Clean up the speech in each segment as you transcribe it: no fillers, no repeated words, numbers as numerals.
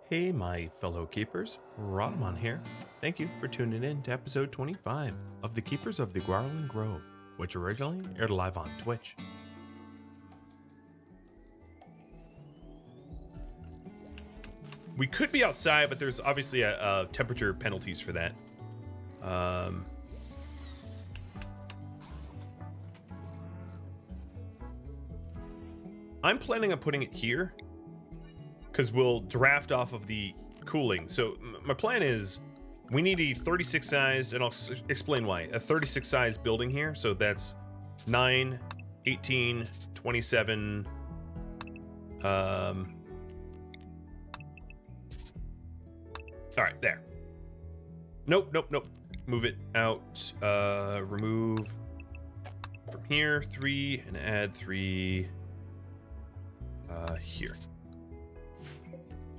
Hey, my fellow keepers, Rhadamant here. Thank you for tuning in to episode 25 of the Keepers of the Gauranlen Grove, which originally aired live on Twitch. We could be outside, but there's obviously a temperature penalties for that. I'm planning on putting it here because we'll draft off of the cooling. So my plan is we need a 36 sized, and I'll explain why. A 36 sized building here. So that's 9, 18, 27. All right, there. Nope. Move it out. Remove from here 3 and add 3 here.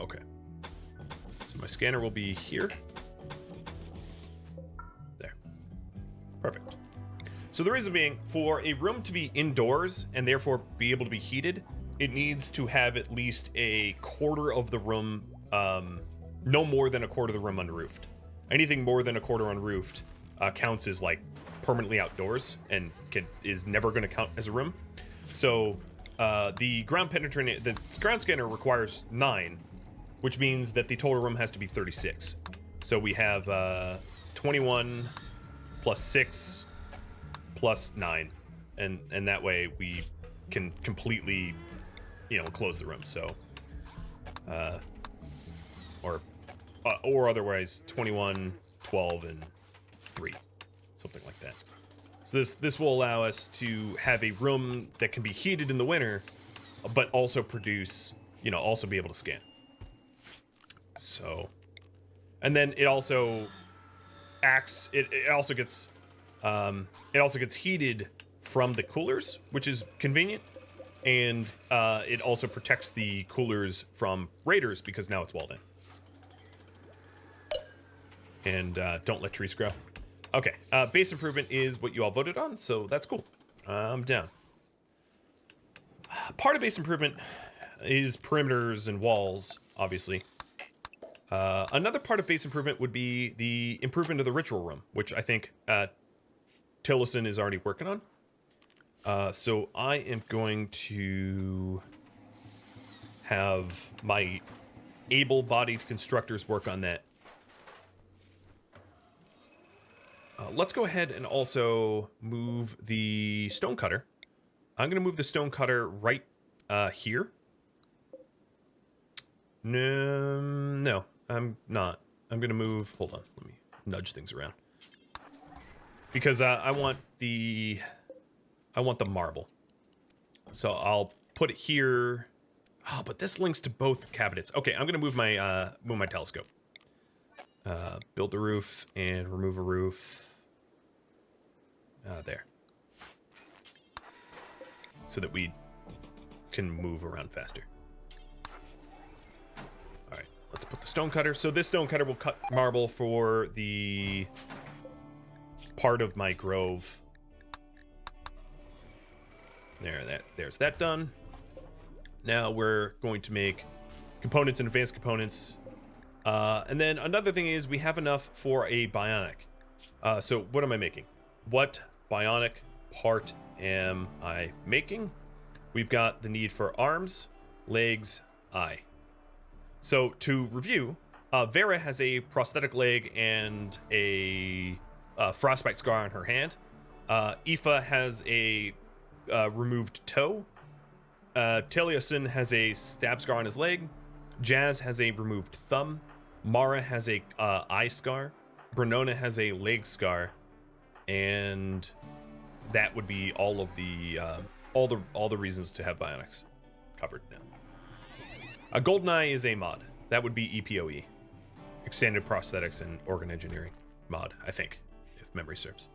Okay. So my scanner will be here. There. Perfect. So the reason being, for a room to be indoors and therefore be able to be heated, it needs to have at least a quarter of the room, no more than a quarter of the room unroofed. Anything more than a quarter unroofed counts as like permanently outdoors and is never going to count as a room. So the ground scanner requires 9, which means that the total room has to be 36. So we have 21 plus 6 plus 9, and that way we can completely, close the room. So, or otherwise 21, 12, and 3, something like that. So this will allow us to have a room that can be heated in the winter, but also produce, also be able to scan. So, and then it also acts. It also gets heated from the coolers, which is convenient, and it also protects the coolers from raiders because now it's walled in. And don't let trees grow. Okay, base improvement is what you all voted on, so that's cool. I'm down. Part of base improvement is perimeters and walls, obviously. Another part of base improvement would be the improvement of the ritual room, which I think Tillison is already working on. So I am going to have my able-bodied constructors work on that. Let's go ahead and also move the stone cutter. I'm going to move the stone cutter right here. No, I'm not. I'm going to move... Hold on. Let me nudge things around. Because I want the marble. So I'll put it here. Oh, but this links to both cabinets. Okay, I'm going to move my telescope. Build a roof and remove a roof. There. So that we can move around faster. Alright, let's put the stone cutter. So this stone cutter will cut marble for the part of my grove. There's that done. Now we're going to make components and advanced components. And then another thing is we have enough for a bionic. So what am I making? What bionic part am I making? We've got the need for arms, legs, eye. So to review, Vera has a prosthetic leg and a frostbite scar on her hand. Aoife has a removed toe. Taliason has a stab scar on his leg. Jazz has a removed thumb. Mara has a eye scar. Brenona has a leg scar. And that would be all of the all the reasons to have bionics covered now. A golden eye is a mod. That would be EPOE, extended prosthetics and organ engineering mod, I think, if memory serves.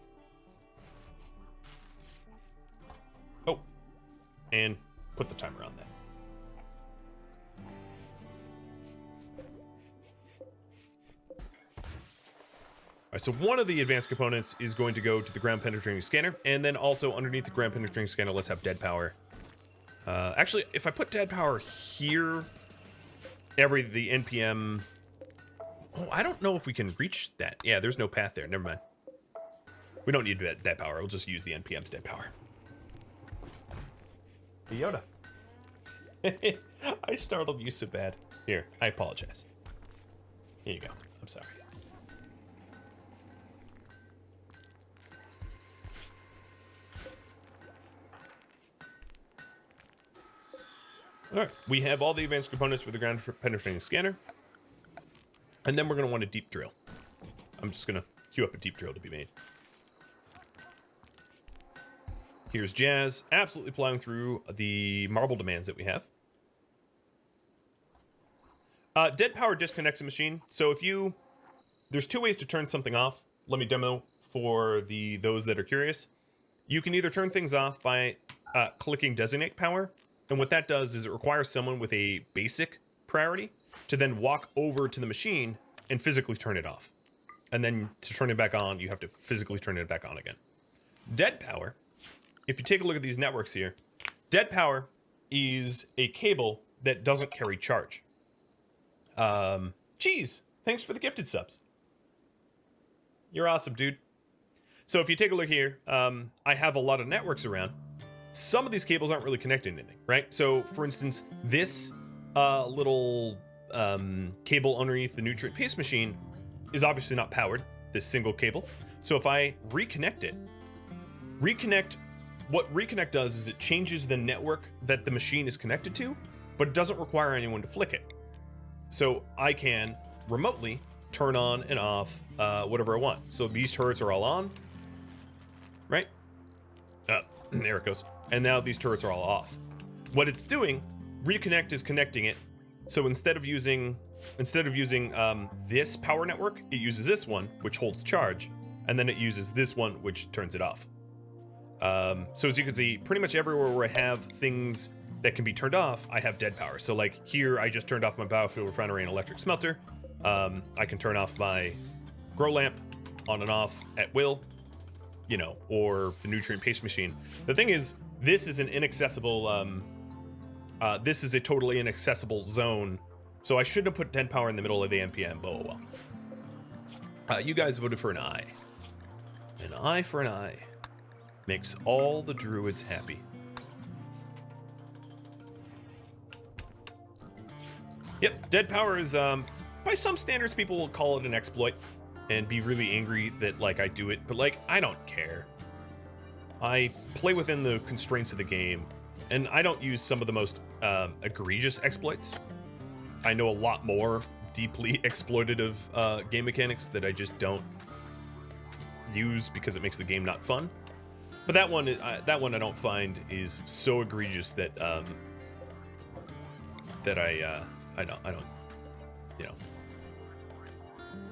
Oh, and put the timer on that. All right, so one of the advanced components is going to go to the ground penetrating scanner, and then also underneath the ground penetrating scanner, let's have dead power. Actually, if I put dead power here, the NPM. Oh, I don't know if we can reach that. Yeah, there's no path there. Never mind. We don't need dead power. We'll just use the NPM's dead power. Hey, Yoda. I startled you so bad. Here, I apologize. Here you go. I'm sorry. All right, we have all the advanced components for the ground penetrating scanner. And then we're going to want a deep drill. I'm just going to queue up a deep drill to be made. Here's Jazz, absolutely plowing through the marble demands that we have. Dead power disconnects a machine. So if you... There's two ways to turn something off. Let me demo for those that are curious. You can either turn things off by clicking designate power. And what that does is it requires someone with a basic priority to then walk over to the machine and physically turn it off. And then to turn it back on, you have to physically turn it back on again. Dead power, if you take a look at these networks here, dead power is a cable that doesn't carry charge. Cheese, thanks for the gifted subs. You're awesome, dude. So if you take a look here, I have a lot of networks around. Some of these cables aren't really connected to anything, right? So for instance, this little cable underneath the nutrient paste machine is obviously not powered, this single cable. So if I reconnect it, what reconnect does is it changes the network that the machine is connected to, but it doesn't require anyone to flick it. So I can remotely turn on and off whatever I want. So these turrets are all on, right? There it goes. And now these turrets are all off. What it's doing, reconnect is connecting it. So instead of using this power network, it uses this one, which holds charge, and then it uses this one, which turns it off. So as you can see, pretty much everywhere where I have things that can be turned off, I have dead power. So like here, I just turned off my biofuel refinery and electric smelter. I can turn off my grow lamp on and off at will, you know, or the nutrient paste machine. The thing is, this is an inaccessible, this is a totally inaccessible zone. So I shouldn't have put dead power in the middle of the NPM, but oh well. You guys voted for an eye. An eye for an eye. Makes all the druids happy. Yep, dead power is, by some standards, people will call it an exploit and be really angry that, like, I do it. But, like, I don't care. I play within the constraints of the game, and I don't use some of the most egregious exploits. I know a lot more deeply exploitative game mechanics that I just don't use because it makes the game not fun. But that one I don't find is so egregious that that I don't, you know,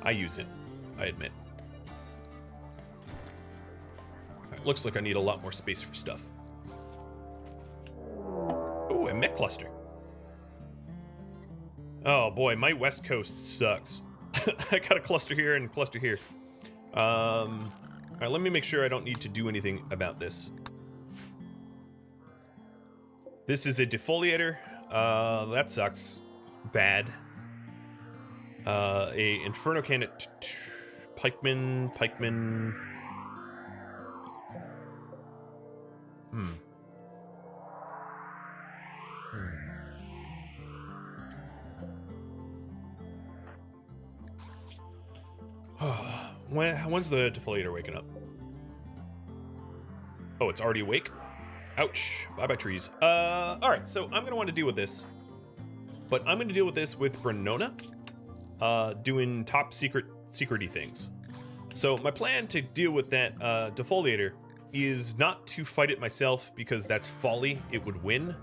I use it, I admit. Right, looks like I need a lot more space for stuff. Ooh, a mech cluster. Oh boy, my west coast sucks. I got a cluster here and a cluster here. All right, let me make sure I don't need to do anything about this. This is a defoliator. That sucks. Bad. A inferno cannon. Pikeman. When's the defoliator waking up? Oh, it's already awake? Ouch. Bye-bye trees. Alright, so I'm gonna want to deal with this. But I'm gonna deal with this with Brenona. Doing top secret-y things. So my plan to deal with that defoliator is not to fight it myself because that's folly. It would win.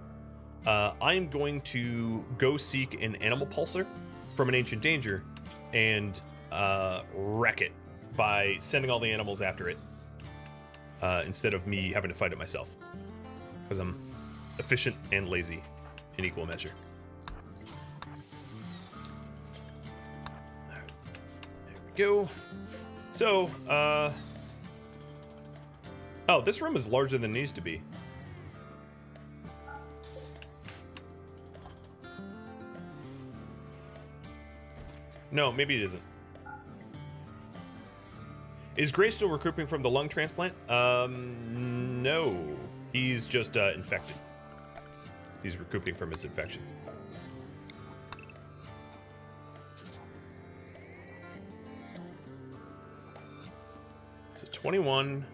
I am going to go seek an animal pulsar from an ancient danger and wreck it by sending all the animals after it instead of me having to fight it myself, because I'm efficient and lazy in equal measure. There we go. So oh, this room is larger than it needs to be. No, maybe it isn't. Is Gray still recouping from the lung transplant? No. He's just infected. He's recouping from his infection. So 21,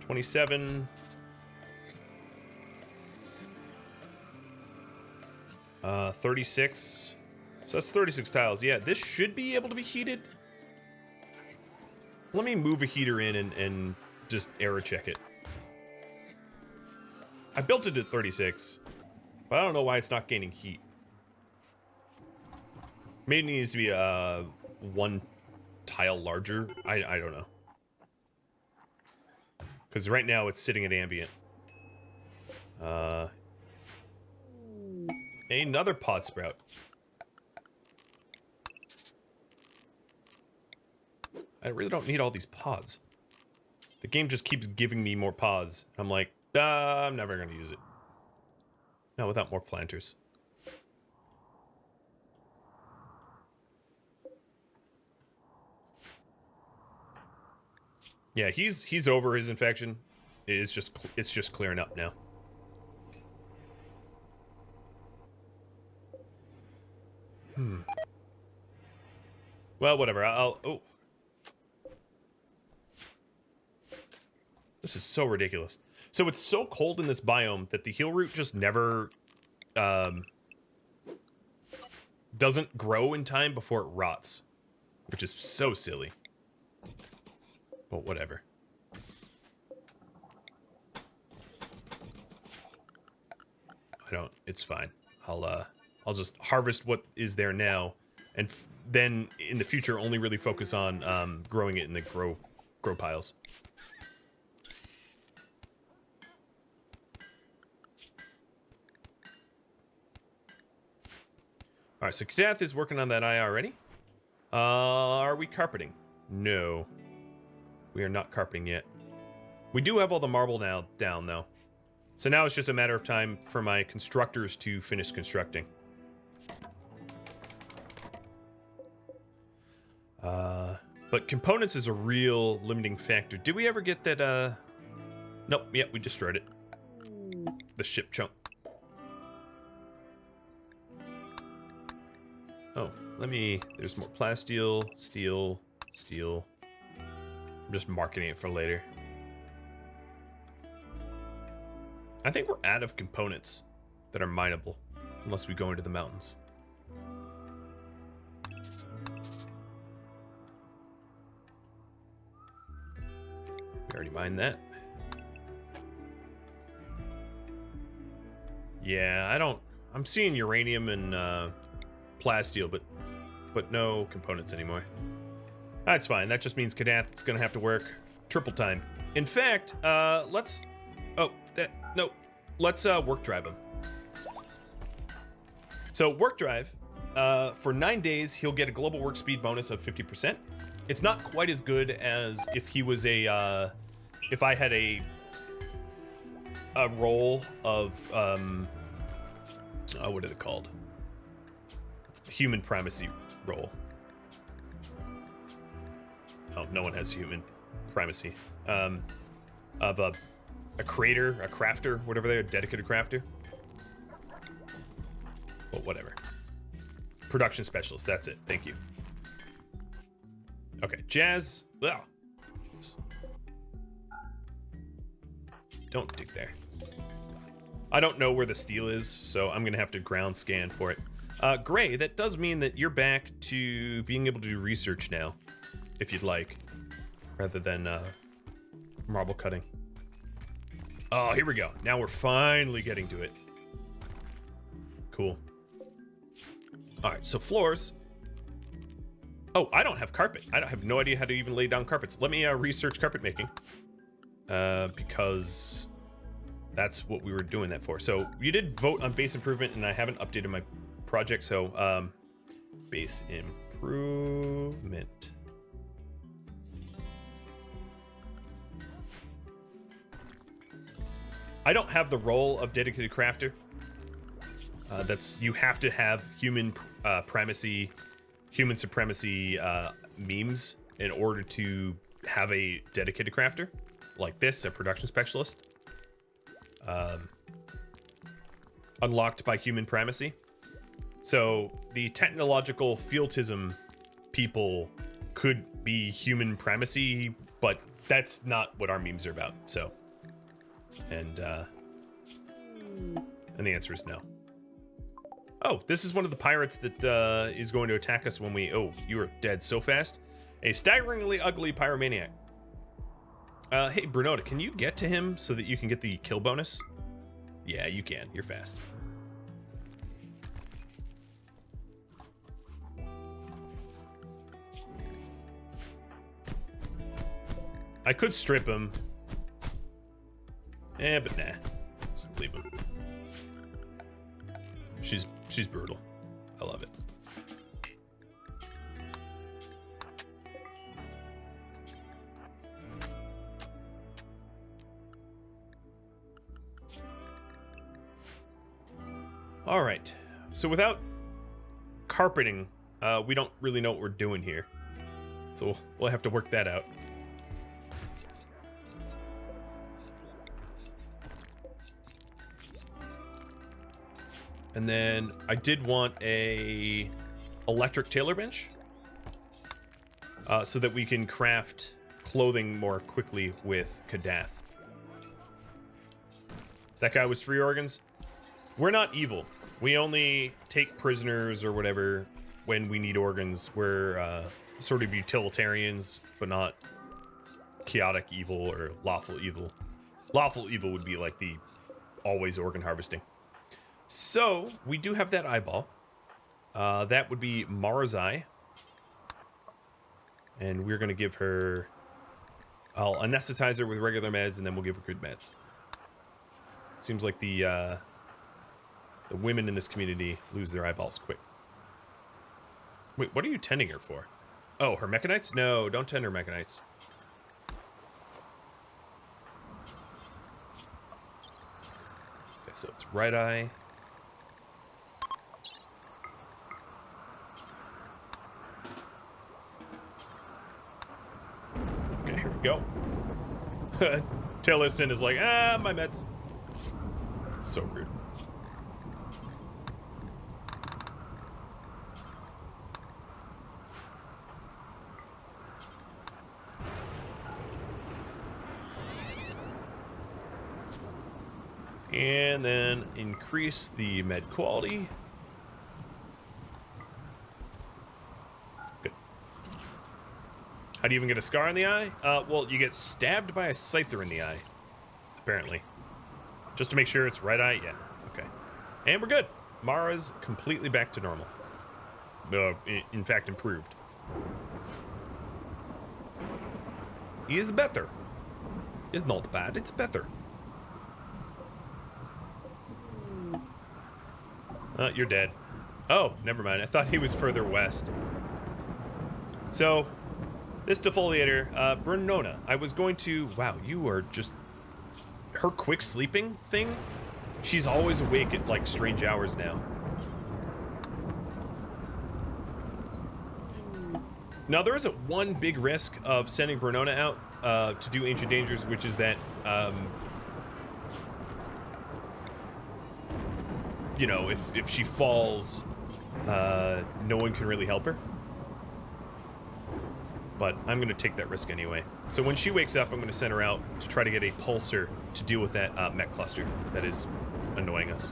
27, 36. So that's 36 tiles. Yeah, this should be able to be heated. Let me move a heater in and just error check it. I built it at 36, but I don't know why it's not gaining heat. Maybe it needs to be one tile larger. I don't know. Because right now it's sitting at ambient. Another pod sprout. I really don't need all these pods. The game just keeps giving me more pods. I'm like, I'm never going to use it. Not without more planters. Yeah, he's over his infection. It's just clearing up now. Well, whatever. Oh. This is so ridiculous. So it's so cold in this biome that the heal root just never doesn't grow in time before it rots, which is so silly. But whatever. It's fine. I'll just harvest what is there now, and then in the future only really focus on growing it in the grow piles. All right, so Kadath is working on that eye already. Are we carpeting? No. We are not carpeting yet. We do have all the marble now down, though. So now it's just a matter of time for my constructors to finish constructing. But components is a real limiting factor. Did we ever get that, Nope, yep, we destroyed it. The ship chunk. Oh, there's more plasteel, steel. I'm just marketing it for later. I think we're out of components that are mineable, unless we go into the mountains. We already mined that. Yeah, I'm seeing uranium and plasteel, but no components anymore. That's fine. That just means Kadath's gonna have to work triple time. In fact, let's work drive him. So work drive, for 9 days, he'll get a global work speed bonus of 50%. It's not quite as good as if he was if I had a role of, what are they called? It's the human primacy role. Oh, no one has human primacy. Of a creator, a crafter, whatever they're, a dedicated crafter. Well, whatever. Production specialist, that's it. Thank you. Okay, Jazz. Oh, jeez. Don't dig there. I don't know where the steel is, so I'm gonna have to ground scan for it. Gray, that does mean that you're back to being able to do research now, if you'd like, rather than marble cutting. Oh, here we go. Now we're finally getting to it. Cool. All right, so floors. Oh, I don't have carpet. I have no idea how to even lay down carpets. Let me research carpet making, because that's what we were doing that for. So you did vote on base improvement, and I haven't updated my project. So base improvement. I don't have the role of dedicated crafter. That's you have to have human supremacy memes in order to have a dedicated crafter like this, a production specialist. Unlocked by human primacy. So the technological fieltism people could be human primacy, but that's not what our memes are about. So, and the answer is no. Oh, this is one of the pirates that is going to attack us when we... Oh, you are dead so fast. A staggeringly ugly pyromaniac. Hey, Brunota, can you get to him so that you can get the kill bonus? Yeah, you can. You're fast. I could strip him. But nah. Just leave him. She's brutal. I love it. All right. So without carpeting, we don't really know what we're doing here. So we'll have to work that out. And then I did want a electric tailor bench so that we can craft clothing more quickly with Kadath. That guy was free organs. We're not evil. We only take prisoners or whatever when we need organs. We're sort of utilitarians, but not chaotic evil or lawful evil. Lawful evil would be like the always organ harvesting. So, we do have that eyeball. That would be Mara's eye. And we're going to give her... I'll anesthetize her with regular meds, and then we'll give her good meds. Seems like the women in this community lose their eyeballs quick. Wait, what are you tending her for? Oh, her mechanites? No, don't tend her mechanites. Okay, so it's right eye. Okay, here we go. Taylorson is like, my meds. So rude. And then increase the med quality. Good. How do you even get a scar in the eye? Well, you get stabbed by a scyther in the eye, apparently. Just to make sure it's right eye. Yeah. Okay. And we're good. Mara's completely back to normal. In fact, improved. Is better. It's not bad. It's better. You're dead. Oh, never mind. I thought he was further west. So, this defoliator, Brunona, I was going to... Wow, you are just... Her quick sleeping thing? She's always awake at, like, strange hours now. Now, there is one big risk of sending Brunona out to do Ancient Dangers, which is that... you know, if she falls, no one can really help her. But I'm going to take that risk anyway. So when she wakes up, I'm going to send her out to try to get a pulsar to deal with that mech cluster that is annoying us.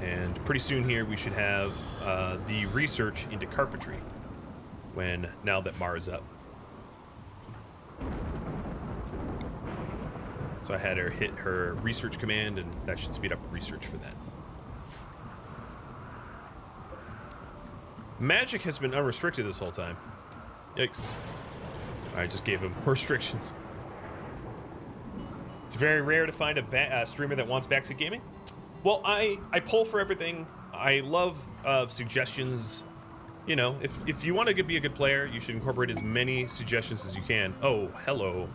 And pretty soon here, we should have the research into carpentry now that Mara's up. So I had her hit her research command, and that should speed up research for that. Magic has been unrestricted this whole time. Yikes. I just gave him restrictions. It's very rare to find a streamer that wants backseat gaming. Well, I pull for everything. I love suggestions. You know, if you want to be a good player, you should incorporate as many suggestions as you can. Oh, hello.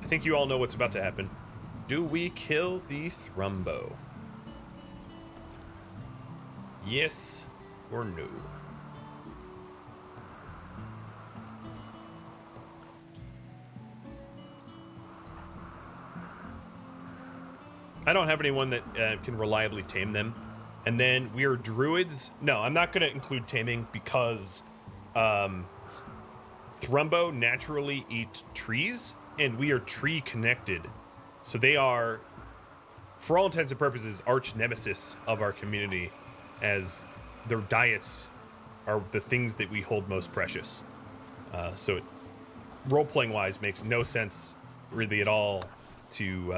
I think you all know what's about to happen. Do we kill the Thrumbo? Yes or no? I don't have anyone that can reliably tame them. And then we are druids. No, I'm not going to include taming because Thrumbo naturally eat trees, and we are tree connected. So they are, for all intents and purposes, arch nemesis of our community, as their diets are the things that we hold most precious. So it, role-playing wise, makes no sense really at all to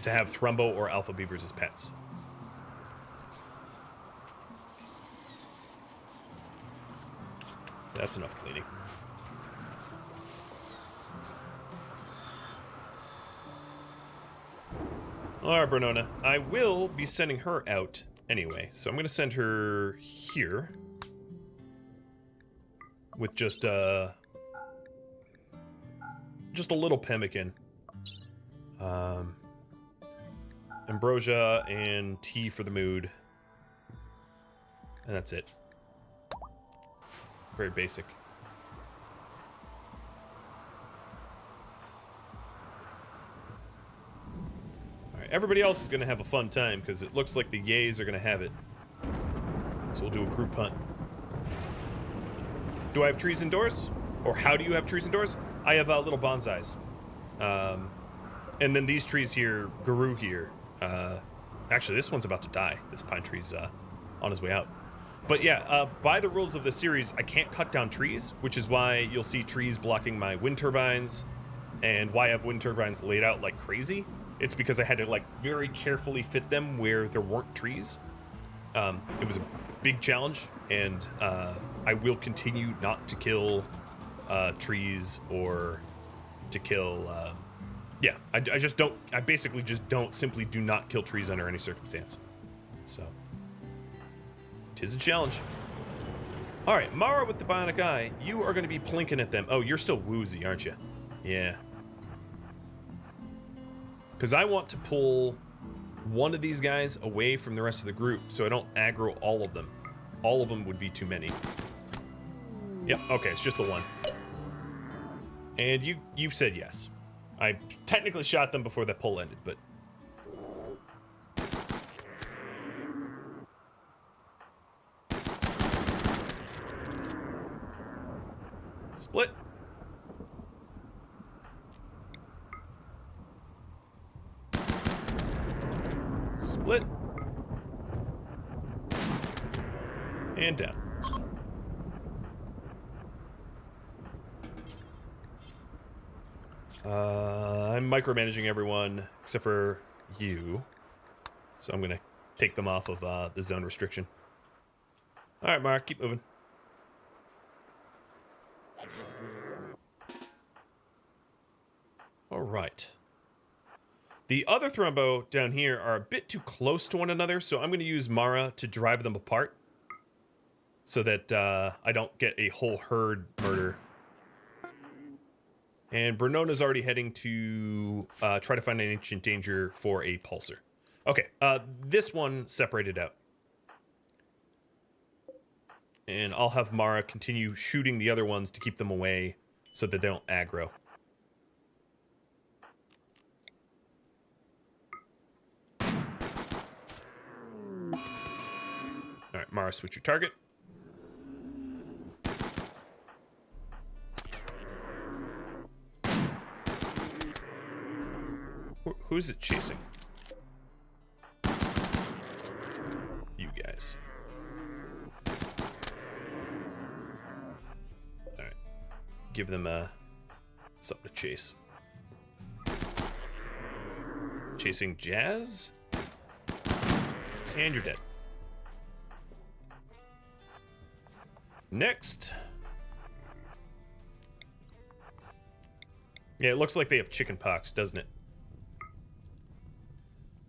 have Thrumbo or alpha beavers as pets. That's enough cleaning. Alright, Bernona. I will be sending her out anyway, so I'm going to send her here with just a little pemmican. Ambrosia and tea for the mood. And that's it. Very basic. Alright, everybody else is going to have a fun time because it looks like the yays are going to have it. So we'll do a group hunt. Do I have trees indoors? Or how do you have trees indoors? I have little bonsais. And then these trees here grew here. Actually, this one's about to die. This pine tree's on his way out. But yeah, by the rules of the series, I can't cut down trees, which is why you'll see trees blocking my wind turbines, and why I have wind turbines laid out like crazy. It's because I had to like very carefully fit them where there weren't trees. It was a big challenge, and I will continue not to kill trees or to kill... yeah, I just don't... I basically just simply do not kill trees under any circumstance. So... Tis a challenge. Alright, Mara with the bionic eye, you are going to be plinking at them. Oh, you're still woozy, aren't you? Yeah. Because I want to pull one of these guys away from the rest of the group so I don't aggro all of them. All of them would be too many. Yep, okay, it's just the one. And you said yes. I technically shot them before that pull ended, but... Split. Split. And down. I'm micromanaging everyone except for you. So I'm going to take them off of the zone restriction. Alright, Mark, keep moving. Alright. The other Thrumbo down here are a bit too close to one another, so I'm going to use Mara to drive them apart so that I don't get a whole herd murder. And Bernona's already heading to try to find an ancient danger for a pulsar. Okay, this one separated out. And I'll have Mara continue shooting the other ones to keep them away so that they don't aggro. Alright, Mara, switch your target. Who's it chasing? You guys. Alright. Give them something to chase. Chasing Jazz? And you're dead. Next. Yeah, it looks like they have chicken pox, doesn't it?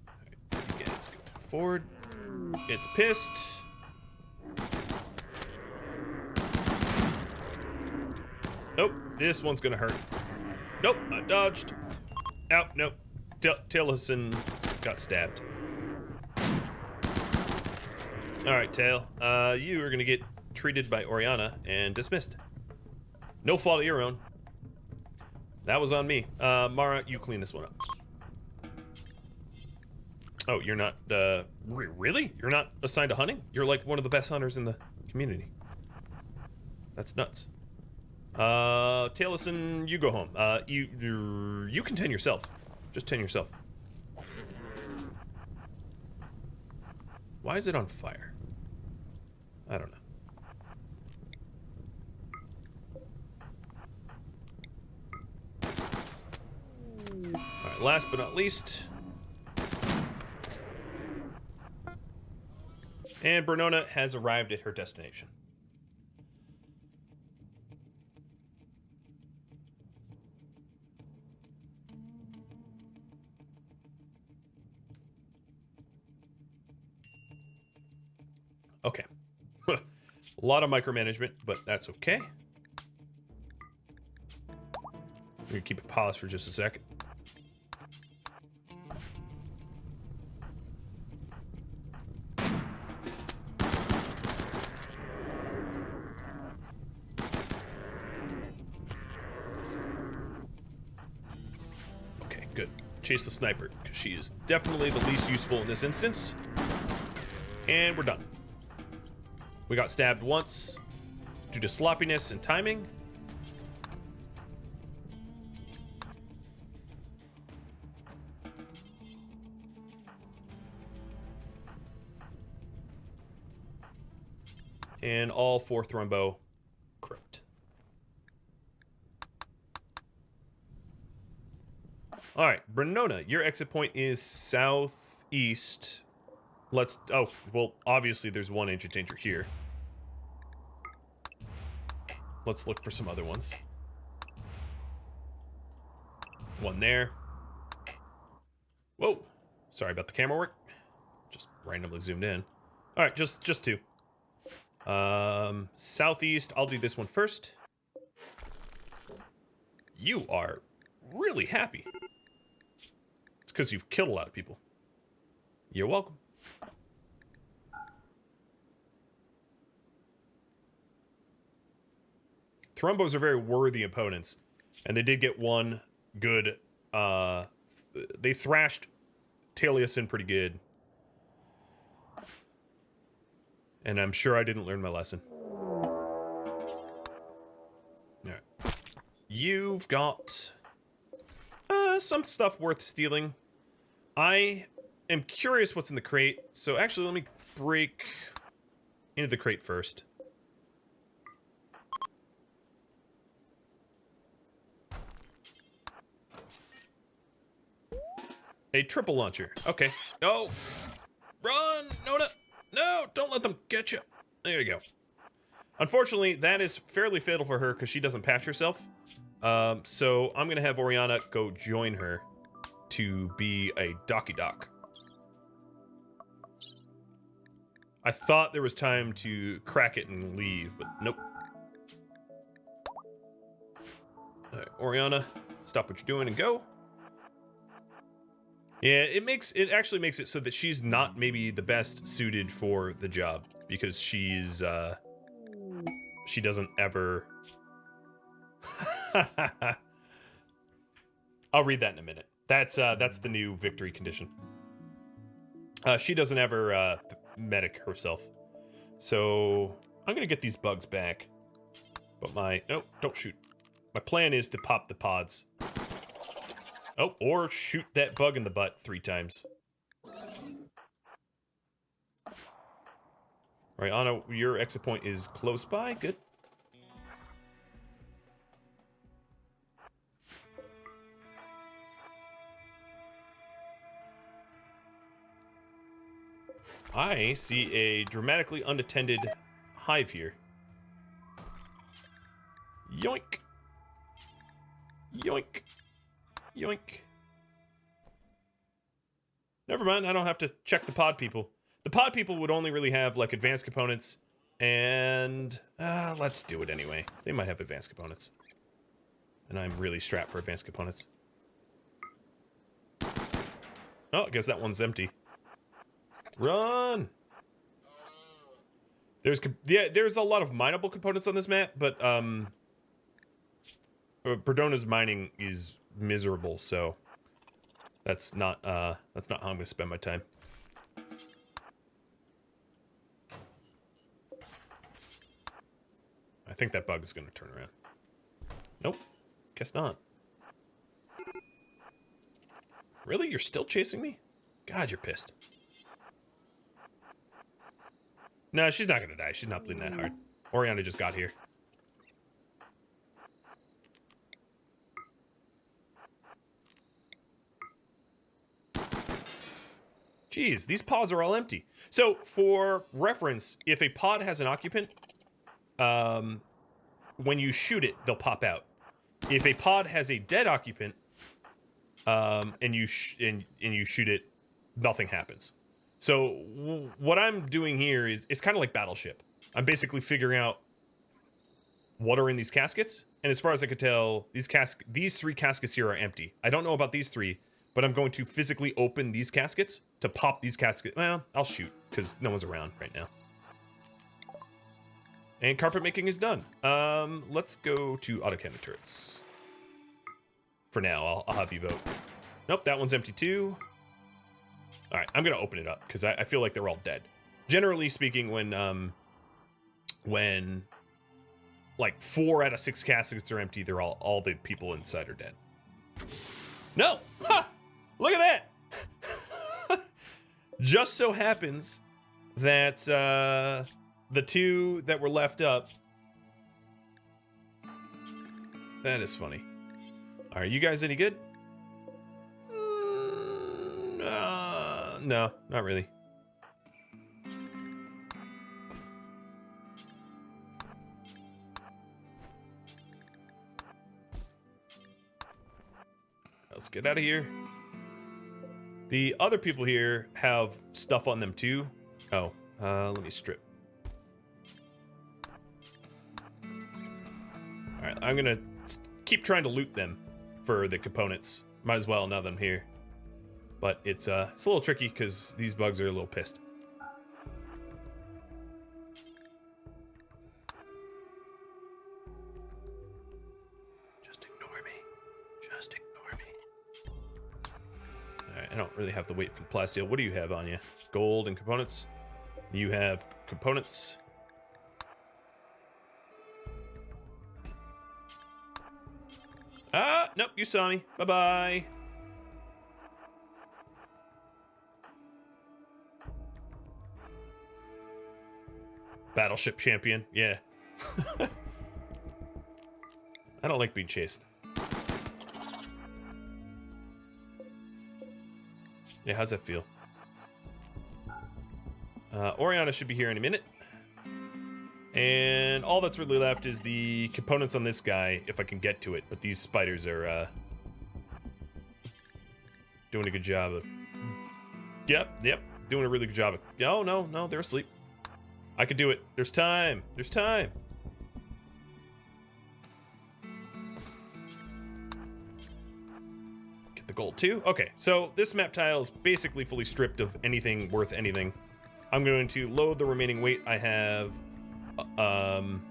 Alright, you guys go forward. It's pissed. Nope, this one's gonna hurt. Nope, I dodged. Ow, nope. Taliesin got stabbed. All right, Tail. You are gonna get treated by Oriana and dismissed. No fault of your own. That was on me. Mara, you clean this one up. Oh, you're not, really? You're not assigned to hunting? You're like one of the best hunters in the community. That's nuts. Taliesin, you go home. You can tend yourself. Just tend yourself. Why is it on fire? I don't know. Alright, last but not least. And Bernona has arrived at her destination. Okay. A lot of micromanagement, but that's okay. We're gonna keep it paused for just a second. Okay, good. Chase the sniper, because she is definitely the least useful in this instance. And we're done. We got stabbed once due to sloppiness and timing. And all 4 Thrumbo crypt. All right, Bernona, your exit point is southeast. Let's, oh, well, obviously there's one ancient danger here. Let's look for some other ones. One there. Whoa, sorry about the camera work. Just randomly zoomed in. All right, just 2. Southeast, I'll do this one first. You are really happy. It's because you've killed a lot of people. You're welcome. Thrumbos are very worthy opponents, and they did get one good, they thrashed Taliesin pretty good. And I'm sure I didn't learn my lesson. Alright. You've got some stuff worth stealing. I am curious what's in the crate, so actually let me break into the crate first. A triple launcher. Okay. No! Run! Nona! No! Don't let them get you! There you go. Unfortunately, that is fairly fatal for her because she doesn't patch herself. So I'm gonna have Oriana go join her to be a Docky Dock. I thought there was time to crack it and leave, but nope. Alright, Oriana, stop what you're doing and go. Yeah, it actually makes it so that she's not maybe the best suited for the job because she's she doesn't ever I'll read that in a minute. That's the new victory condition. She doesn't ever medic herself. So I'm gonna get these bugs back. But oh, don't shoot. My plan is to pop the pods. Oh, or shoot that bug in the butt 3 times. Right, Anna, your exit point is close by. Good. I see a dramatically unattended hive here. Yoink. Yoink. Yoink. Never mind, I don't have to check the pod people. The pod people would only really have, like, advanced components, and... let's do it anyway. They might have advanced components. And I'm really strapped for advanced components. Oh, I guess that one's empty. Run! There's a lot of mineable components on this map, but Berdona's mining is miserable, so that's not how I'm gonna spend my time. I think that bug is gonna turn around. Nope, guess not. Really? You're still chasing me? God, you're pissed. No, she's not gonna die. She's not bleeding that hard. Oriana just got here. Jeez, these pods are all empty. So, for reference, if a pod has an occupant, when you shoot it, they'll pop out. If a pod has a dead occupant, and you shoot it, nothing happens. So what I'm doing here is it's kind of like Battleship. I'm basically figuring out what are in these caskets, and as far as I could tell, these 3 caskets here are empty. I don't know about these 3, but I'm going to physically open these caskets to pop these caskets. Well, I'll shoot because no one's around right now. And carpet making is done. Let's go to autocannon turrets. For now, I'll have you vote. Nope, that one's empty too. All right, I'm gonna open it up because I feel like they're all dead. Generally speaking, when like 4 out of 6 caskets are empty, they're all the people inside are dead. No, ha! Look at that. Just so happens that the 2 that were left up. That is funny. Are you guys any good? No, not really. Let's get out of here. The other people here have stuff on them too. Oh, let me strip. All right, I'm gonna keep trying to loot them for the components. Might as well now that I'm here. But it's a little tricky because these bugs are a little pissed. Just ignore me. Just ignore me. Alright, I don't really have to wait for the plasteel. What do you have on you? Gold and components? You have components. Ah, nope, you saw me. Bye-bye. Battleship champion, yeah. I don't like being chased. Yeah, how's that feel? Oriana should be here in a minute. And all that's really left is the components on this guy, if I can get to it. But these spiders are doing a good job of... Yep, doing a really good job of... Oh, no, they're asleep. I could do it. There's time. There's time. Get the gold too. Okay, so this map tile is basically fully stripped of anything worth anything. I'm going to load the remaining weight I have. And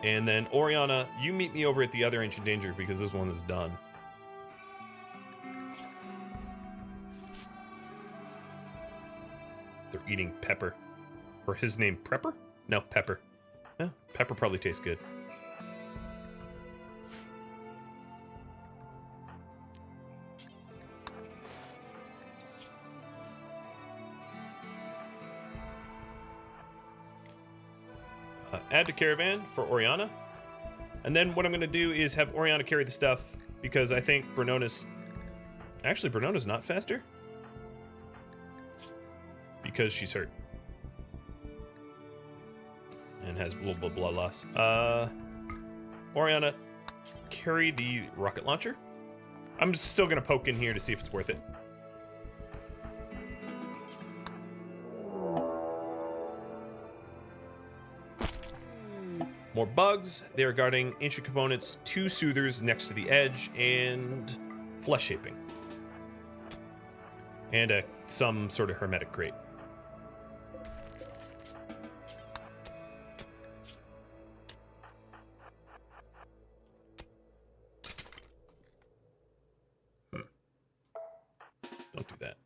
then Oriana, you meet me over at the other Ancient Danger because this one is done. They're eating pepper. Or his name Prepper? No, Pepper. Yeah, pepper probably tastes good. Add to caravan for Oriana. And then what I'm going to do is have Oriana carry the stuff because I think Bernona's... Actually, Bernona's not faster. Because she's hurt. And has a little bit of blood loss. Oriana, carry the rocket launcher. I'm still going to poke in here to see if it's worth it. More bugs. They are guarding ancient components, 2 soothers next to the edge, and flesh shaping. And some sort of hermetic crate. Don't do that.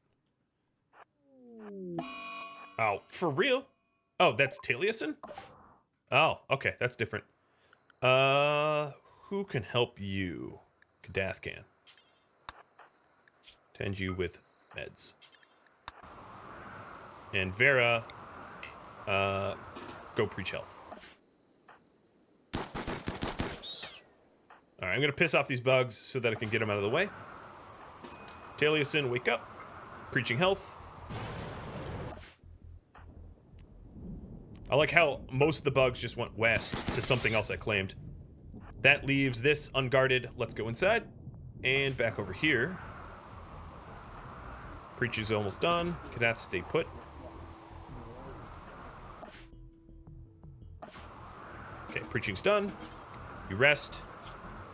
Oh, for real? Oh, that's Taliesin? Oh, okay, that's different. Who can help you? Kadath can. Tend you with meds. And Vera, go preach health. Alright, I'm gonna piss off these bugs so that I can get them out of the way. Taliesin, wake up. Preaching health. I like how most of the bugs just went west to something else I claimed. That leaves this unguarded. Let's go inside. And back over here. Preach is almost done. Kadath, stay put. Okay, preaching's done. You rest.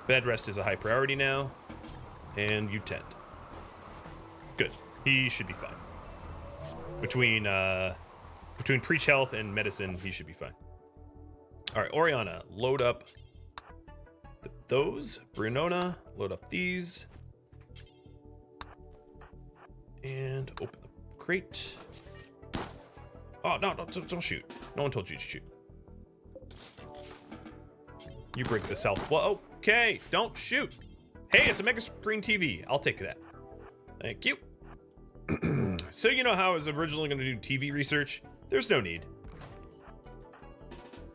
Bed rest is a high priority now. And you tend. Good. He should be fine. Between preach health and medicine, he should be fine. All right, Oriana, load up those. Brunona, load up these. And open the crate. Oh, no, don't shoot. No one told you to shoot. You break this out. Well, okay, don't shoot. Hey, it's a mega screen TV. I'll take that. Thank you. So you know how I was originally going to do TV research? There's no need.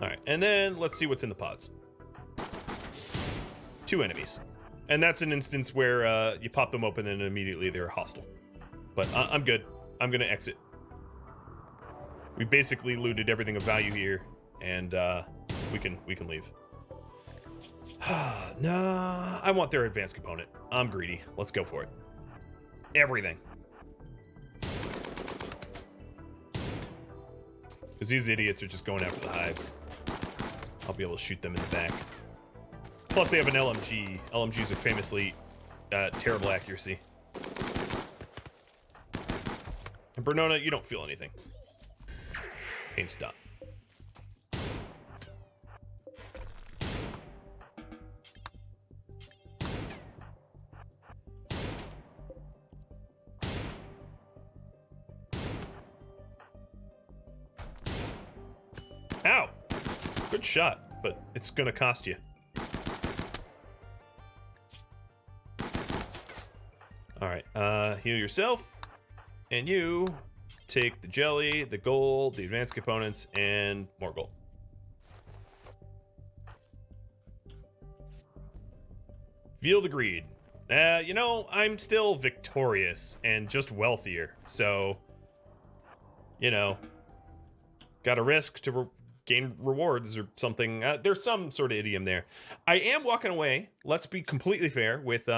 All right, and then let's see what's in the pods. 2 enemies. And that's an instance where you pop them open and immediately they're hostile. But I'm good. I'm going to exit. We've basically looted everything of value here, and we can leave. Nah, I want their advanced component. I'm greedy. Let's go for it. Everything. Because these idiots are just going after the hives. I'll be able to shoot them in the back. Plus, they have an LMG. LMGs are famously terrible accuracy. And Brunona, you don't feel anything. Pain stop. Ow! Good shot, but it's gonna cost you. Alright, heal yourself. And you take the jelly, the gold, the advanced components, and more gold. Feel the greed. You know, I'm still victorious and just wealthier, so, you know, gotta risk to gain rewards or something. There's some sort of idiom there. I am walking away, let's be completely fair, with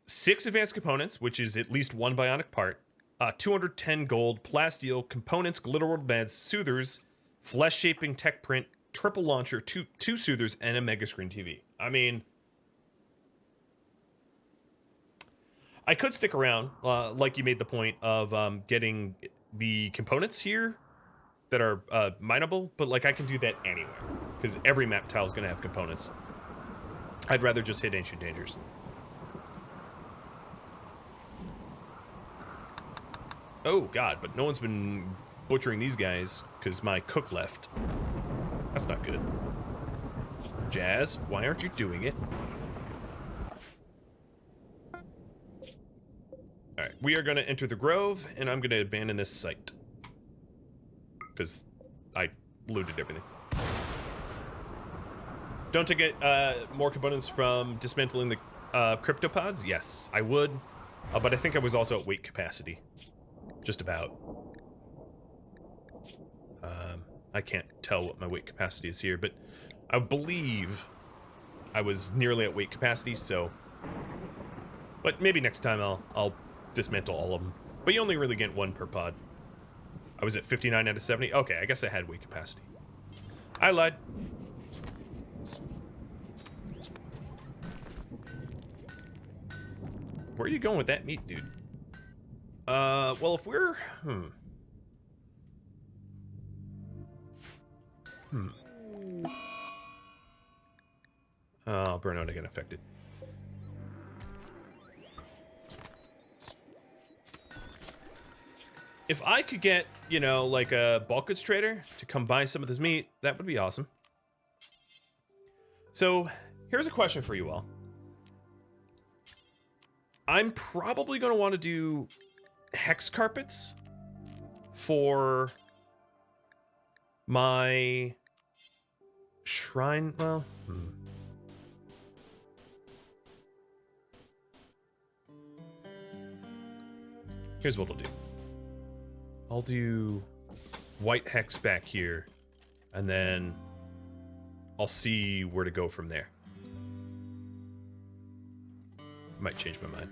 6 advanced components, which is at least 1 bionic part, 210 gold, plasteel, components, glitterworld meds, soothers, flesh-shaping tech print, triple launcher, two soothers, and a mega screen TV. I mean, I could stick around, like you made the point of getting the components here that are mineable, but like I can do that anywhere, because every map tile is going to have components. I'd rather just hit Ancient Dangers. Oh, God, but no one's been butchering these guys because my cook left. That's not good. Jazz, why aren't you doing it? Alright, we are going to enter the Grove, and I'm going to abandon this site. Because I looted everything. Don't I get more components from dismantling the cryptopods? Yes, I would. But I think I was also at weight capacity. Just about. I can't tell what my weight capacity is here, but I believe I was nearly at weight capacity, so... But maybe next time I'll dismantle all of them. But you only really get 1 per pod. I was at 59 out of 70. Okay, I guess I had weight capacity. I lied. Where are you going with that meat, dude? Well, if we're... Oh, burnout again affected. If I could get, you know, like a bulk goods trader to come buy some of this meat, that would be awesome. So, here's a question for you all. I'm probably going to want to do hex carpets for my shrine. Well, here's what I'll do. I'll do white hex back here, and then I'll see where to go from there. Might change my mind.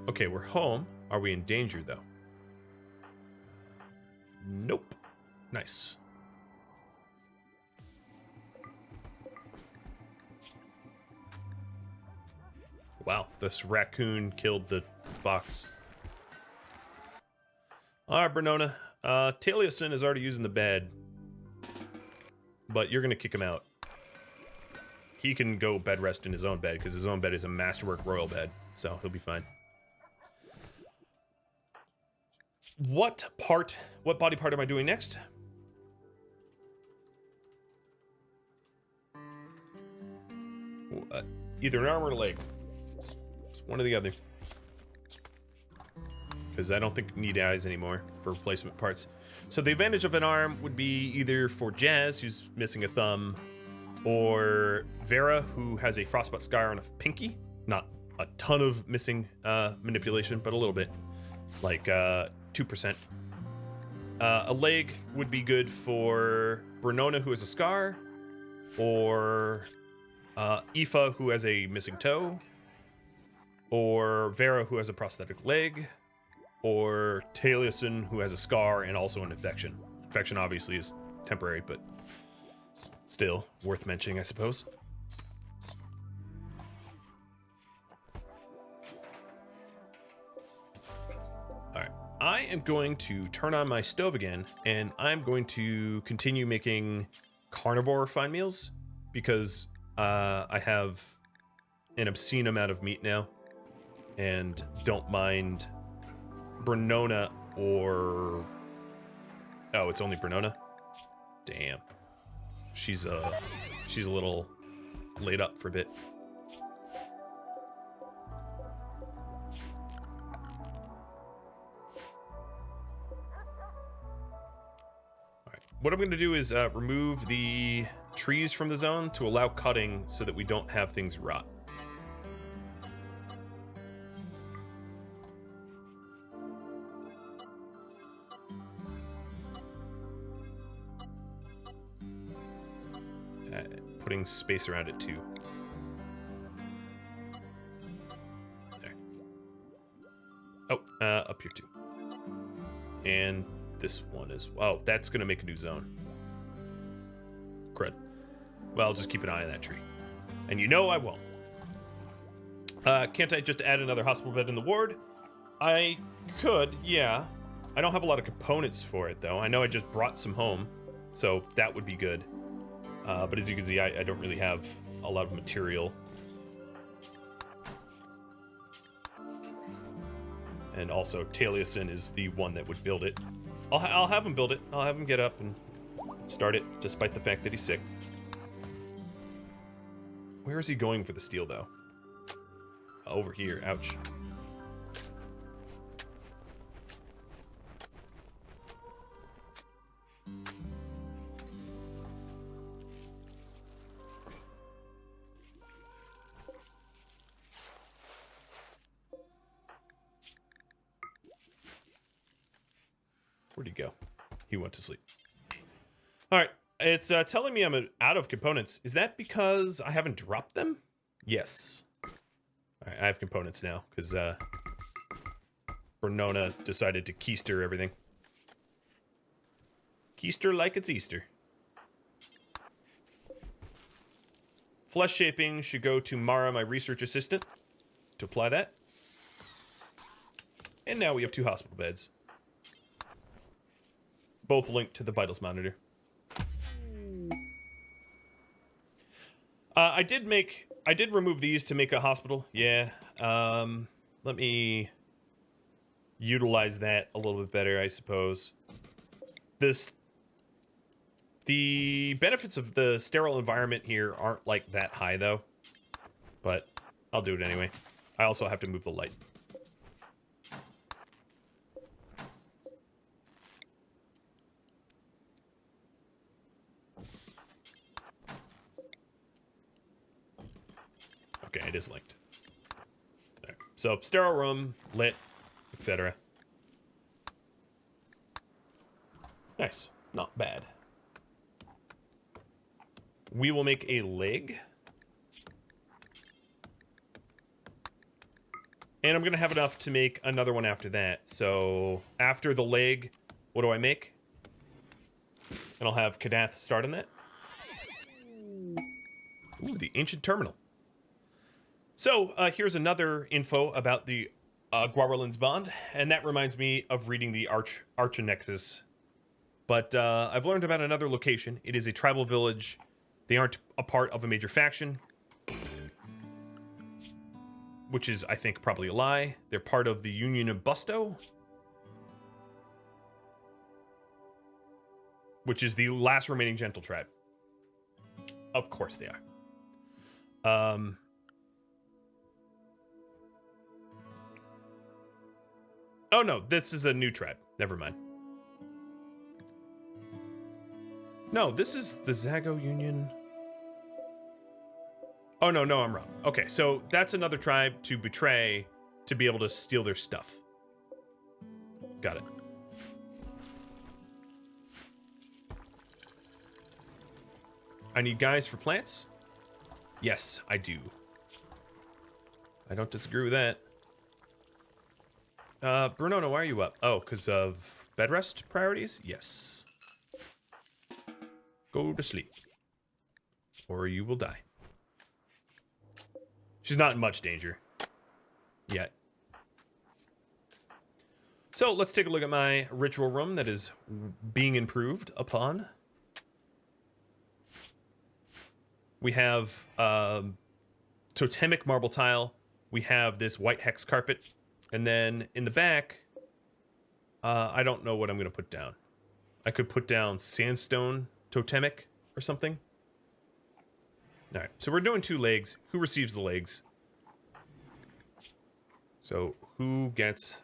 Okay, we're home. Are we in danger, though? Nope. Nice. Wow, this raccoon killed the fox. Alright, Bernona. Taliesin is already using the bed. But you're going to kick him out. He can go bed rest in his own bed, because his own bed is a masterwork royal bed. So he'll be fine. What body part am I doing next? Either an arm or a leg. It's one or the other. Because I don't think we need eyes anymore for replacement parts. So the advantage of an arm would be either for Jazz, who's missing a thumb, or Vera, who has a frostbite scar on a pinky. Not a ton of missing manipulation, but a little bit. Like 2%. A leg would be good for Bernona, who has a scar, or Aoife, who has a missing toe, or Vera, who has a prosthetic leg, or Taliesin, who has a scar and also an infection. Infection obviously is temporary, but still worth mentioning, I suppose. Alright, I am going to turn on my stove again, and I'm going to continue making carnivore fine meals, because I have an obscene amount of meat now, and don't mind Bernona or... Oh, it's only Bernona? Damn. She's a little laid up for a bit. Alright. What I'm going to do is remove the trees from the zone to allow cutting so that we don't have things rot. Putting space around it too. There. Oh, up here too. And this one is... Oh, that's going to make a new zone. Crud. Well, just keep an eye on that tree. And you know I won't. Can't I just add another hospital bed in the ward? I could, yeah. I don't have a lot of components for it, though. I know I just brought some home, so that would be good. But as you can see, I don't really have a lot of material. And also, Taliesin is the one that would build it. I'll have him build it. I'll have him get up and start it, despite the fact that he's sick. Where is he going for the steel, though? Over here. Ouch. Where'd he go? He went to sleep. All right. It's telling me I'm out of components. Is that because I haven't dropped them? Yes. All right, I have components now because Bernona decided to keister everything. Keister like it's Easter. Flesh shaping should go to Mara, my research assistant, to apply that. And now we have 2 hospital beds. Both linked to the vitals monitor. I did remove these to make a hospital. Yeah. Let me utilize that a little bit better, I suppose. The benefits of the sterile environment here aren't like that high though, but I'll do it anyway. I also have to move the light. Okay, it is linked. There. So sterile room, lit, etc. Nice, not bad. We will make a leg. And I'm going to have enough to make another one after that. So after the leg, what do I make? And I'll have Kadath start on that. Ooh, the ancient terminal. So here's another info about the Gauranlen's Bond. And that reminds me of reading the Archinexus. But I've learned about another location. It is a tribal village. They aren't a part of a major faction, which is, I think, probably a lie. They're part of the Union of Busto, which is the last remaining gentle tribe. Of course they are. Oh, no, this is a new tribe. Never mind. No, this is the Zago Union. Oh, no, I'm wrong. Okay, so that's another tribe to betray to be able to steal their stuff. Got it. I need guys for plants? Yes, I do. I don't disagree with that. Bruno, why are you up? Oh, because of bed rest priorities? Yes. Go to sleep. Or you will die. She's not in much danger. Yet. So, let's take a look at my ritual room that is being improved upon. We have totemic marble tile. We have this white hex carpet. And then in the back, I don't know what I'm going to put down. I could put down sandstone totemic or something. All right, so we're doing 2 legs. Who receives the legs? So who gets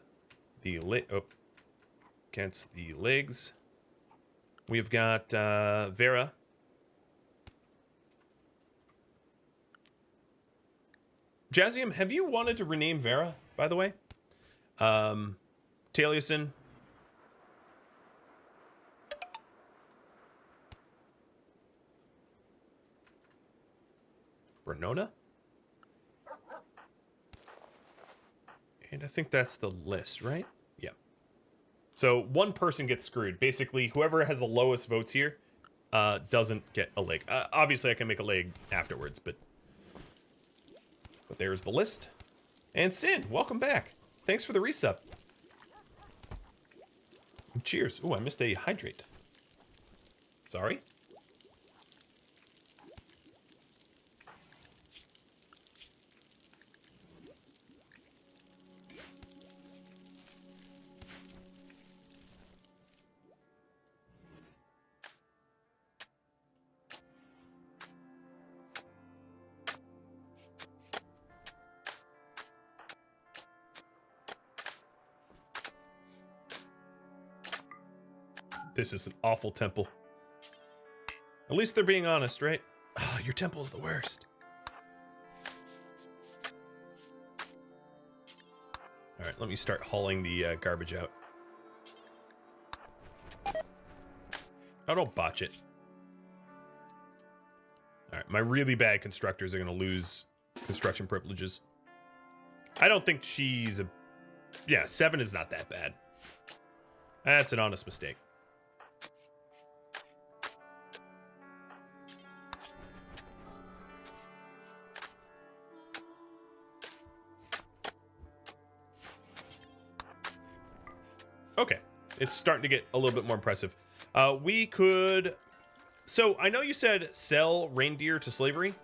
the gets the legs? We've got Vera. Jazium, have you wanted to rename Vera, by the way? Taliesin. Renona? And I think that's the list, right? Yeah. So one person gets screwed. Basically, whoever has the lowest votes here doesn't get a leg. Obviously, I can make a leg afterwards, but there's the list. And Sin, welcome back. Thanks for the resub. Cheers. Oh, I missed a hydrate. Sorry. This is an awful temple. At least they're being honest, right? Oh, your temple's the worst. All right, let me start hauling the garbage out. Oh, don't botch it. All right, my really bad constructors are going to lose construction privileges. I don't think she's a... Yeah, 7 is not that bad. That's an honest mistake. It's starting to get a little bit more impressive. We could... So, I know you said sell reindeer to slavery.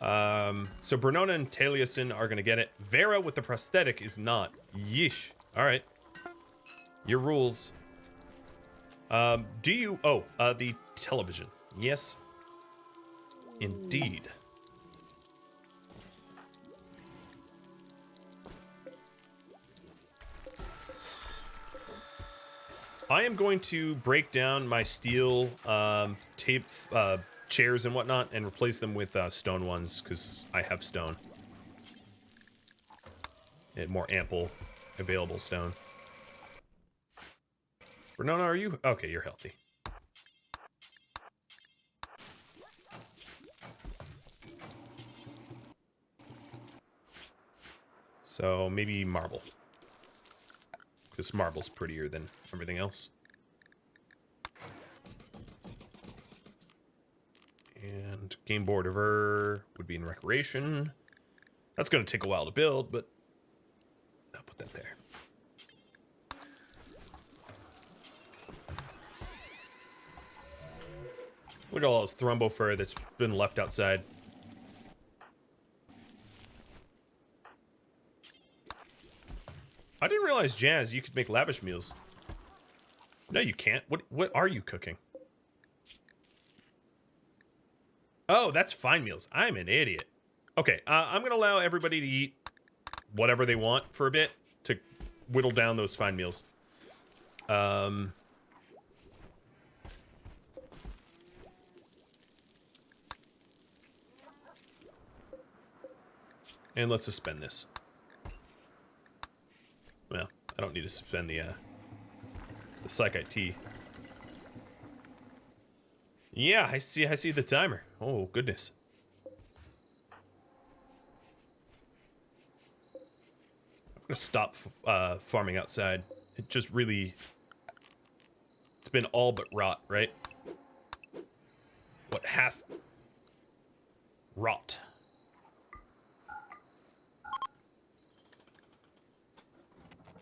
So Bernona and Taliesin are going to get it. Vera with the prosthetic is not. Yeesh. All right. Your rules. Do you... Oh, the television. Yes. Indeed. I am going to break down my steel tape chairs and whatnot and replace them with stone ones because I have stone. And more ample available stone. Bernona, are you? Okay, you're healthy. So maybe marble. Because marble's prettier than everything else. And game board over would be in recreation. That's going to take a while to build, but I'll put that there. Look at all this thrumbo fur that's been left outside. I didn't realize, Jazz, you could make lavish meals. No, you can't. What are you cooking? Oh, that's fine meals. I'm an idiot. Okay, I'm going to allow everybody to eat whatever they want for a bit to whittle down those fine meals. And let's suspend this. Well, I don't need to suspend the Psychite tea. Yeah, I see the timer. Oh, goodness. I'm gonna stop farming outside. It just really... It's been all but rot, right? What hath rot?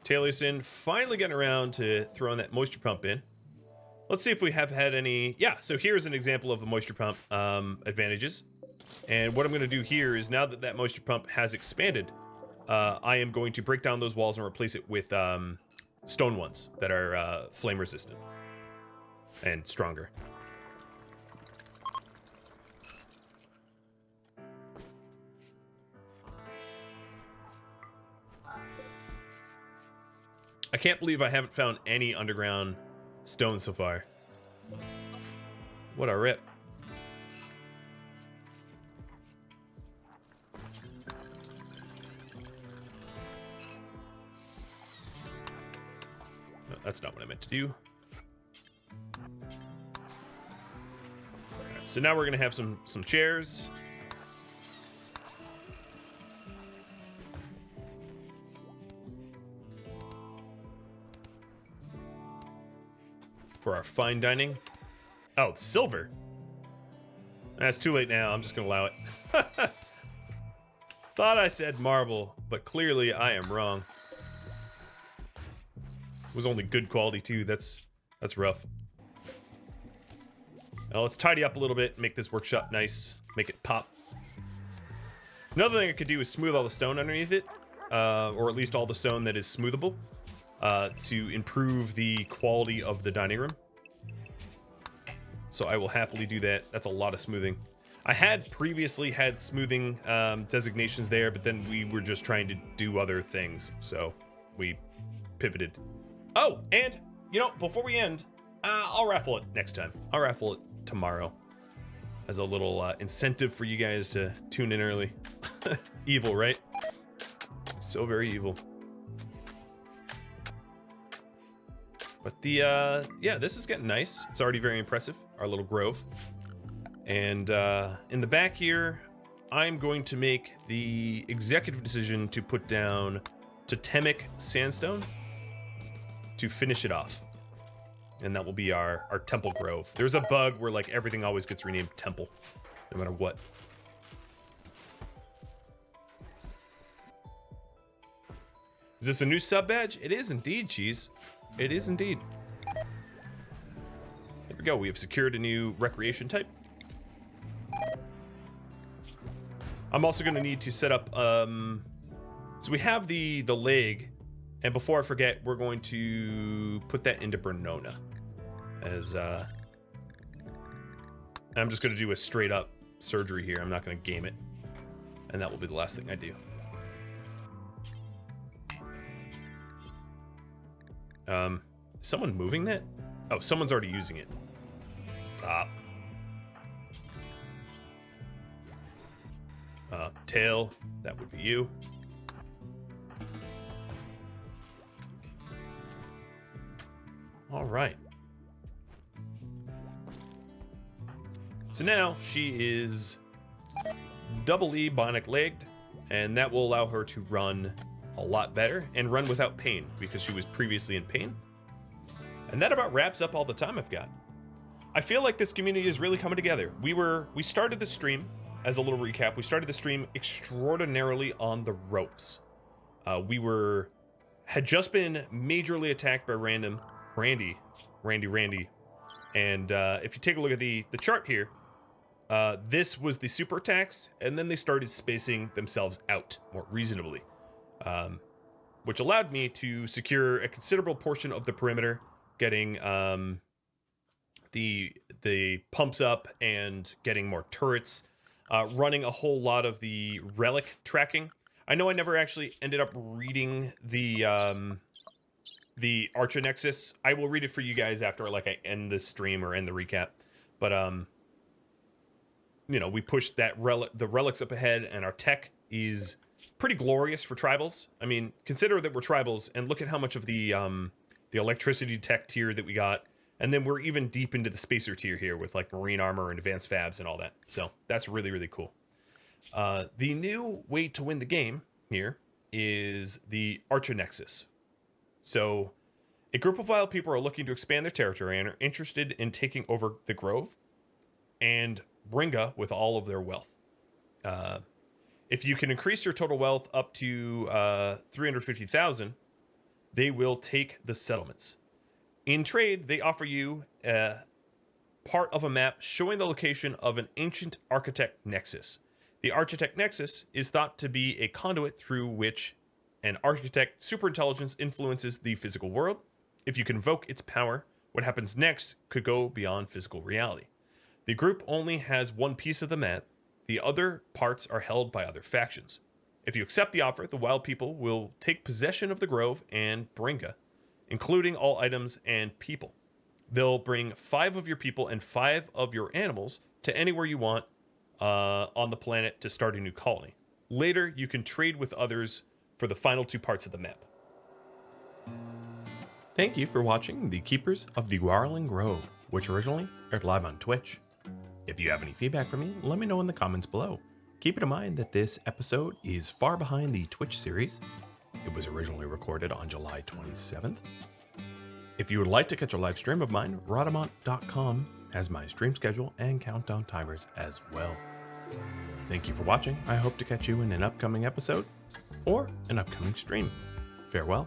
Taliesin finally getting around to throwing that moisture pump in. Let's see if we have had any... Yeah, so here's an example of the moisture pump advantages. And what I'm going to do here is now that that moisture pump has expanded, I am going to break down those walls and replace it with stone ones that are flame resistant and stronger. I can't believe I haven't found any underground stone so far. What a rip. No, that's not what I meant to do. Alright, so now we're gonna have some chairs. For our fine dining. Oh, silver. That's too late now. I'm just gonna allow it. Thought I said marble, but clearly I am wrong. It was only good quality too. That's rough. Now let's tidy up a little bit, make this workshop nice, make it pop. Another thing I could do is smooth all the stone underneath it, or at least all the stone that is smoothable. To improve the quality of the dining room. So I will happily do that. That's a lot of smoothing. I had previously had smoothing designations there, but then we were just trying to do other things. So we pivoted. Oh, and, you know, before we end, I'll raffle it next time. I'll raffle it tomorrow as a little incentive for you guys to tune in early. Evil, right? So very evil. But the, yeah, this is getting nice. It's already very impressive, our little grove. And in the back here, I'm going to make the executive decision to put down totemic sandstone to finish it off. And that will be our temple grove. There's a bug where like everything always gets renamed temple, no matter what. Is this a new sub badge? It is indeed, Cheese. It is indeed. There we go. We have secured a new recreation type. I'm also going to need to set up... so we have the leg. And before I forget, we're going to put that into Bernona. As... I'm just going to do a straight up surgery here. I'm not going to game it. And that will be the last thing I do. Is someone moving that? Oh, someone's already using it. Stop. Tail, that would be you. All right. So now she is double E bionic legged, and that will allow her to run a lot better and run without pain because she was previously in pain. And that about wraps up all the time I've got. I feel like this community is really coming together. We started the stream, as a little recap, we started the stream extraordinarily on the ropes. Had just been majorly attacked by Randy. And if you take a look at the chart here, this was the super attacks, and then they started spacing themselves out more reasonably, which allowed me to secure a considerable portion of the perimeter, getting the pumps up and getting more turrets, running a whole lot of the relic tracking. I know I never actually ended up reading the Archer Nexus. I will read it for you guys after I end this stream or end the recap. But you know, we pushed the relics up ahead, and our tech is pretty glorious for tribals. I mean, consider that we're tribals, and look at how much of the electricity tech tier that we got, and then we're even deep into the spacer tier here with marine armor and advanced fabs and all that. So that's really, really cool. The new way to win the game here is the Archer Nexus. So a group of wild people are looking to expand their territory and are interested in taking over the Grove and Bringa with all of their wealth. If you can increase your total wealth up to 350,000, they will take the settlements. In trade, they offer you part of a map showing the location of an ancient architect nexus. The architect nexus is thought to be a conduit through which an architect superintelligence influences the physical world. If you can invoke its power, what happens next could go beyond physical reality. The group only has one piece of the map. The other parts are held by other factions. If you accept the offer, the wild people will take possession of the Grove and Bringa, including all items and people. They'll bring 5 of your people and 5 of your animals to anywhere you want on the planet to start a new colony. Later, you can trade with others for the final 2 parts of the map. Thank you for watching The Keepers of the Gauranlen Grove, which originally aired live on Twitch. If you have any feedback for me, let me know in the comments below. Keep in mind that this episode is far behind the Twitch series. It was originally recorded on July 27th. If you would like to catch a live stream of mine, Rhadamant.com has my stream schedule and countdown timers as well. Thank you for watching. I hope to catch you in an upcoming episode or an upcoming stream. Farewell.